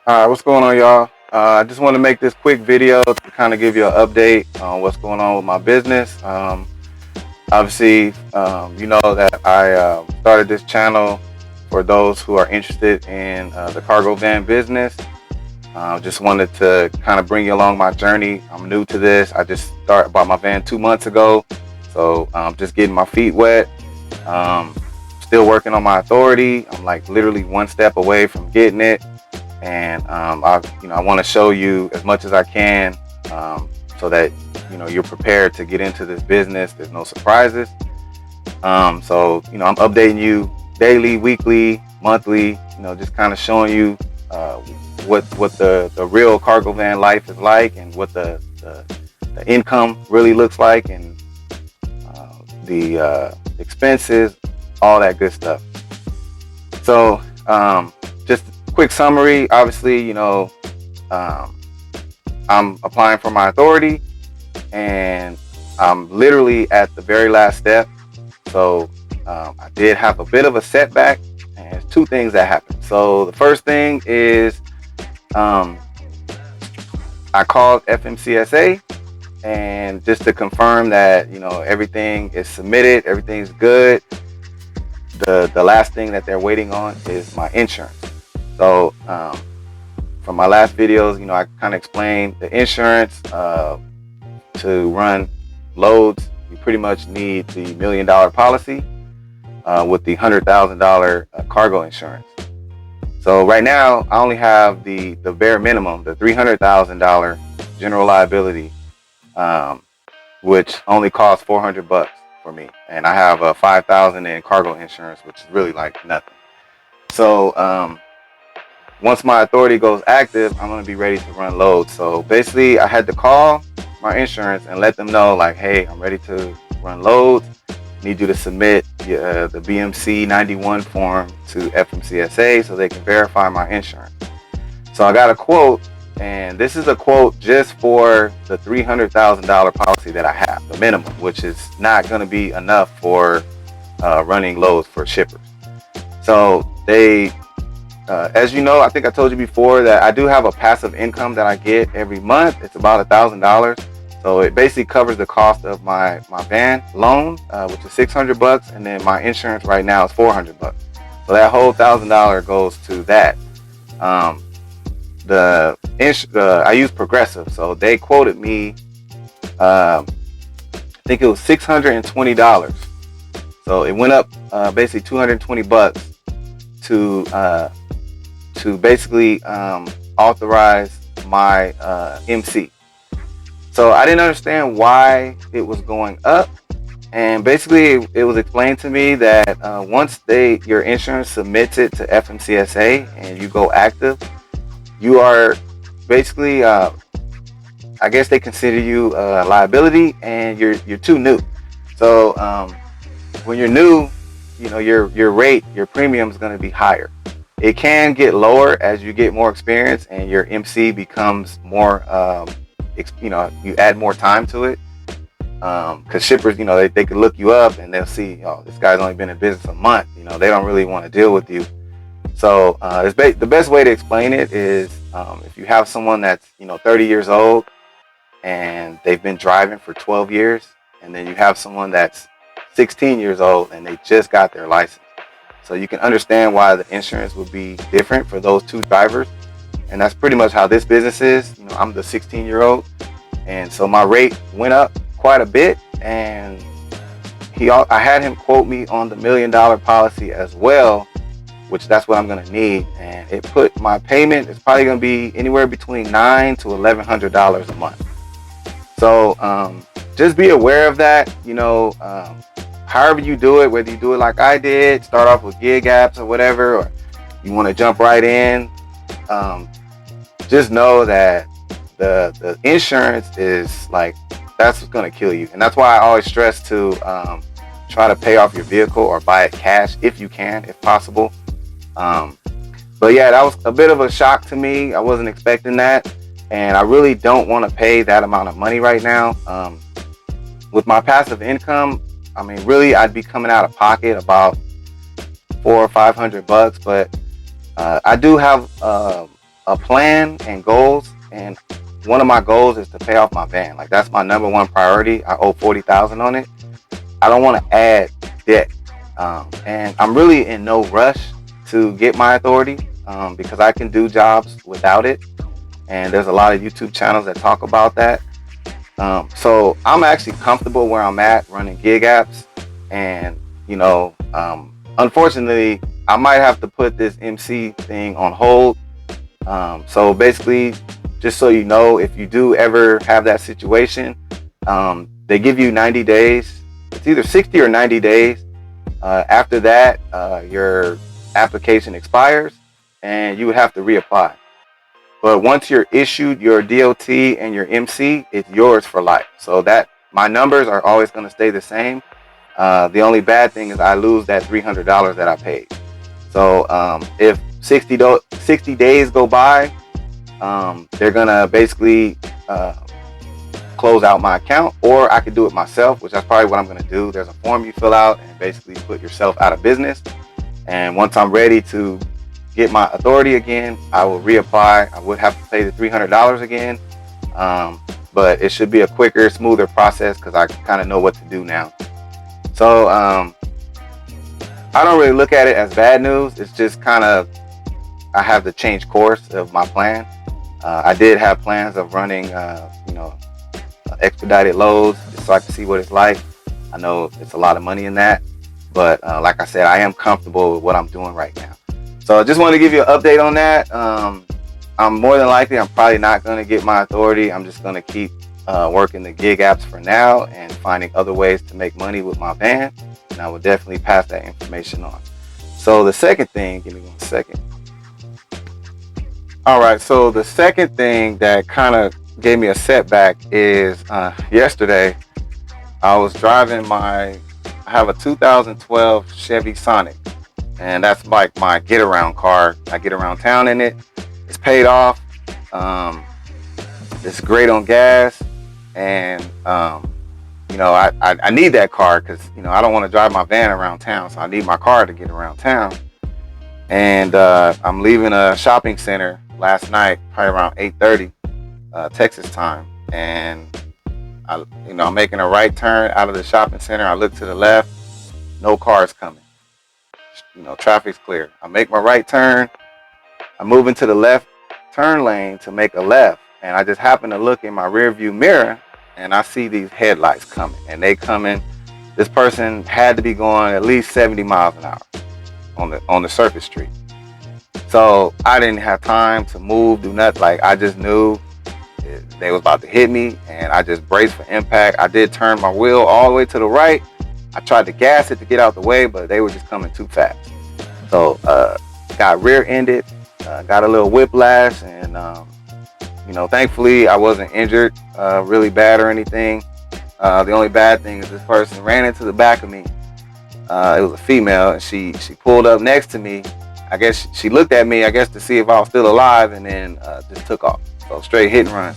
All right, what's going on, y'all? I just want to make this quick video to kind of give you an update on what's going on with my business. Obviously, you know that I started this channel for those who are interested in the cargo van business. Just wanted to kind of bring you along my journey. I'm new to this. I just bought my van 2 months ago, so just getting my feet wet. Still working on my authority. I'm like literally one step away from getting it. And I want to show you as much as I can, so that you're prepared to get into this business. There's no surprises. So I'm updating you daily, weekly, monthly. Just kind of showing you what the real cargo van life is like, and what the income really looks like, and the expenses, all that good stuff. So just quick summary. Obviously, I'm applying for my authority, and I'm literally at the very last step. So I did have a bit of a setback, and there's two things that happened. So the first thing is I called FMCSA, and just to confirm that everything is submitted, everything's good. The last thing that they're waiting on is my insurance. So from my last videos, I kind of explained the insurance. To run loads, you pretty much need the $1 million policy with the $100,000 cargo insurance. So right now, I only have the bare minimum, the $300,000 general liability, which only costs $400 for me, and I have a $5,000 in cargo insurance, which is really like nothing. So once my authority goes active, I'm going to be ready to run loads. So basically, I had to call my insurance and let them know, like, hey, I'm ready to run loads. Need you to submit the BMC 91 form to FMCSA so they can verify my insurance. So I got a quote, and this is a quote just for the $300,000 policy that I have, the minimum, which is not going to be enough for running loads for shippers. So they, as you know, I think I told you before that I do have a passive income that I get every month. It's about $1,000. So it basically covers the cost of my van loan, which is $600, and then my insurance right now is $400. So that whole $1,000 goes to that. I use Progressive, so they quoted me, I think it was $620. So it went up basically $220 to basically authorize my MC. So I didn't understand why it was going up, and basically it was explained to me that once your insurance submits it to FMCSA and you go active, you are basically I guess they consider you a liability, and you're too new. So when you're new, your rate, your premium is going to be higher. It can get lower as you get more experience and your MC becomes more, you add more time to it. Because shippers, they could look you up and they'll see, oh, this guy's only been in business a month. They don't really want to deal with you. So the best way to explain it is if you have someone that's 30 years old and they've been driving for 12 years, and then you have someone that's 16 years old and they just got their license. So you can understand why the insurance would be different for those two drivers. And that's pretty much how this business is. I'm the 16-year-old. And so my rate went up quite a bit. And I had him quote me on the $1 million policy as well, which that's what I'm going to need. And it put my payment, it's probably going to be anywhere between $900 to $1,100 a month. So just be aware of that. However you do it, whether you do it like I did, start off with gig apps or whatever, or you want to jump right in, just know that the insurance is like, that's what's going to kill you. And that's why I always stress to try to pay off your vehicle or buy it cash if you can, if possible. But yeah, that was a bit of a shock to me. I wasn't expecting that, and I really don't want to pay that amount of money right now. With my passive income, I mean, really, I'd be coming out of pocket about $400 or $500, but I do have a plan and goals, and one of my goals is to pay off my van. Like, that's my number one priority. I owe 40,000 on it. I don't want to add debt, and I'm really in no rush to get my authority, because I can do jobs without it. And there's a lot of YouTube channels that talk about that. So I'm actually comfortable where I'm at running gig apps, and unfortunately, I might have to put this MC thing on hold. So basically, just so you know, if you do ever have that situation, they give you 90 days. It's either 60 or 90 days. After that, your application expires and you would have to reapply. But once you're issued your DOT and your MC, it's yours for life. So that my numbers are always going to stay the same. The only bad thing is I lose that $300 that I paid. So if 60 days go by, they're going to basically close out my account, or I could do it myself, which that's probably what I'm going to do. There's a form you fill out and basically put yourself out of business. And once I'm ready to get my authority again, I will reapply. I would have to pay the $300 again, but it should be a quicker, smoother process because I kind of know what to do now. So I don't really look at it as bad news. It's just kind of, I have to change course of my plan. I did have plans of running, expedited loads just so I can see what it's like. I know it's a lot of money in that, but like I said, I am comfortable with what I'm doing right now. So I just want to give you an update on that. I'm more than likely, I'm probably not going to get my authority. I'm just going to keep working the gig apps for now and finding other ways to make money with my van. And I will definitely pass that information on. So the second thing, give me 1 second. All right, so the second thing that kind of gave me a setback is yesterday I was driving I have a 2012 Chevy Sonic, and that's like my get around car. I get around town in it. It's paid off. It's great on gas, and I need that car because I don't want to drive my van around town, so I need my car to get around town. And I'm leaving a shopping center last night, probably around 8:30 Texas time, and I'm making a right turn out of the shopping center. I look to the left, no cars coming. Traffic's clear. I make my right turn. I move into the left turn lane to make a left, and I just happen to look in my rear view mirror, and I see these headlights coming, and they coming. This person had to be going at least 70 miles an hour on the surface street. So I didn't have time to move, do nothing. Like, I just knew they was about to hit me, and I just braced for impact. I did turn my wheel all the way to the right. I tried to gas it to get out the way, but they were just coming too fast. So got rear-ended, got a little whiplash, and thankfully I wasn't injured really bad or anything. The only bad thing is this person ran into the back of me. It was a female, and she pulled up next to me. I guess she looked at me, to see if I was still alive, and then just took off. So straight hit and run.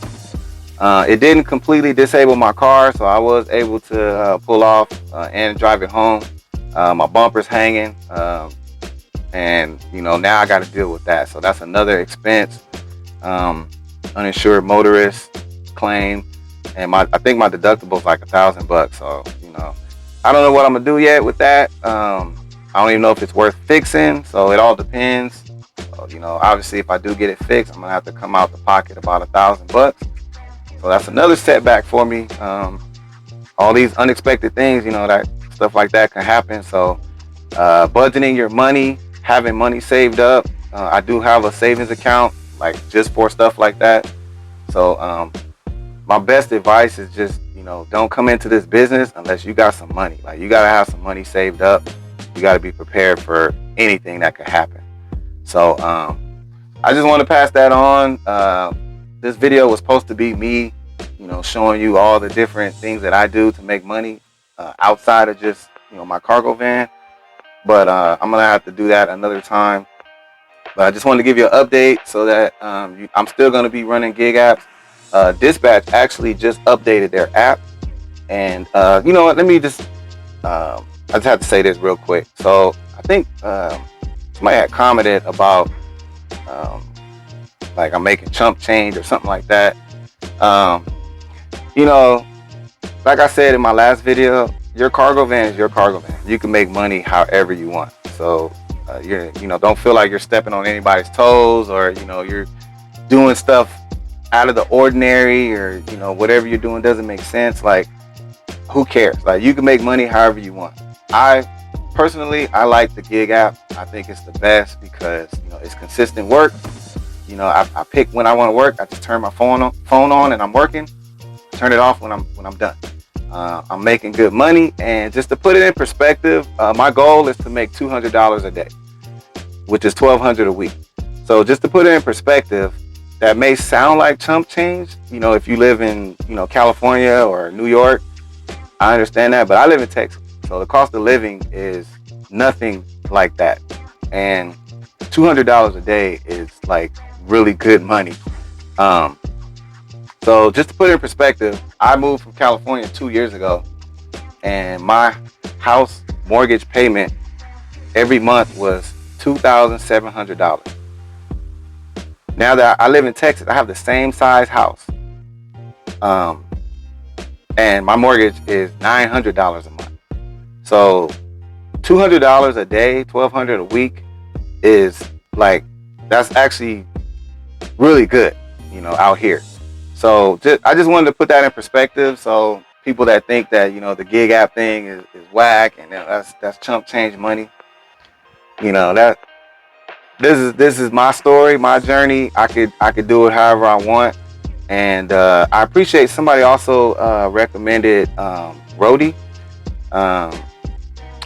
It didn't completely disable my car, so I was able to pull off and drive it home. My bumper's hanging, and now I got to deal with that. So that's another expense. Uninsured motorist claim, and I think my deductible is like $1,000. So I don't know what I'm gonna do yet with that. I don't even know if it's worth fixing, so it all depends. So, obviously if I do get it fixed, I'm gonna have to come out the pocket about $1,000. So that's another setback for me. All these unexpected things, that stuff like that can happen. So budgeting your money, having money saved up. I do have a savings account, like just for stuff like that. So my best advice is just, don't come into this business unless you got some money. Like, you gotta have some money saved up. You gotta be prepared for anything that could happen. So I just want to pass that on. This video was supposed to be me, showing you all the different things that I do to make money outside of just, my cargo van. But I'm gonna have to do that another time. But I just wanted to give you an update so that I'm still gonna be running gig apps. Dispatch actually just updated their app, and you know what? Let me just I just have to say this real quick. So I think somebody had commented about like I'm making chump change or something like that. Um, you know, like I said in my last video, your cargo van is your cargo van. You can make money however you want. So don't feel like you're stepping on anybody's toes, or you're doing stuff out of the ordinary, or whatever you're doing doesn't make sense. Like, who cares? Like, you can make money however you want. I personally like the gig app. I think it's the best because it's consistent work. I pick when I want to work. I just turn my phone on and I'm working. Turn it off when I'm done. I'm making good money, and just to put it in perspective, my goal is to make $200 a day, which is $1,200 a week. So just to put it in perspective, that may sound like chump change. If you live in California or New York, I understand that, but I live in Texas, so the cost of living is nothing like that, and $200 a day is like really good money. So just to put it in perspective, I moved from California 2 years ago, and my house mortgage payment every month was $2,700. Now that I live in Texas, I have the same size house, and my mortgage is $900 a month. So $200 a day, $1,200 a week is like, that's actually really good, out here. So I just wanted to put that in perspective. So people that think that the gig app thing is whack and that's chump change money, that this is my story, my journey. I could do it however I want, and I appreciate somebody also recommended Rollin.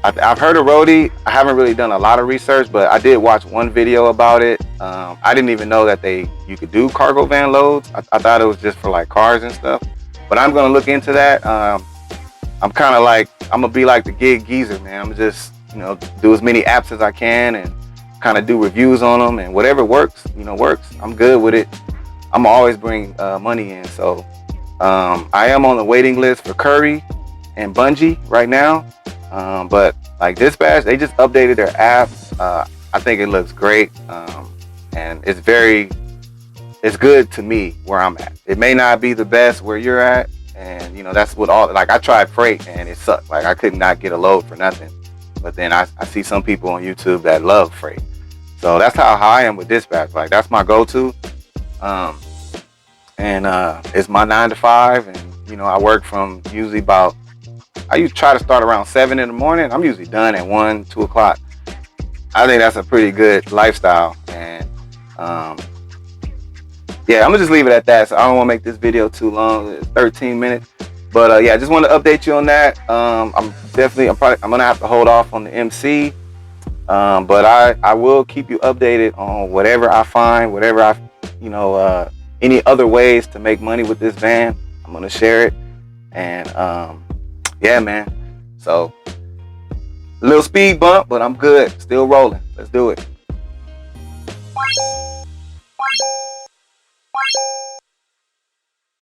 I've heard of Rollin. I haven't really done a lot of research, but I did watch one video about it. I didn't even know that you could do cargo van loads. I thought it was just for like cars and stuff, but I'm gonna look into that. I'm kind of like, I'm gonna be like the gig geezer, man. I'm just do as many apps as I can and kind of do reviews on them, and whatever works, works. I'm good with it. I'm always bring money in. So I am on the waiting list for Curry and Bungie right now. But like Dispatch, they just updated their app. I think it looks great. And it's good to me where I'm at. It may not be the best where you're at. And that's what like I tried Freight and it sucked. Like I could not get a load for nothing. But then I see some people on YouTube that love Freight. So that's how I am with Dispatch. Like that's my go-to. It's my 9 to 5. And I work from usually I usually try to start around 7 in the morning. I'm usually done at 1, 2 o'clock. I think that's a pretty good lifestyle. And yeah, I'm gonna just leave it at that. So I don't want to make this video too long. It's 13 minutes. But yeah, I just want to update you on that. I'm gonna have to hold off on the MC. But I will keep you updated on whatever I find, whatever any other ways to make money with this van. I'm gonna share it. And yeah, man. So a little speed bump, but I'm good. Still rolling. Let's do it.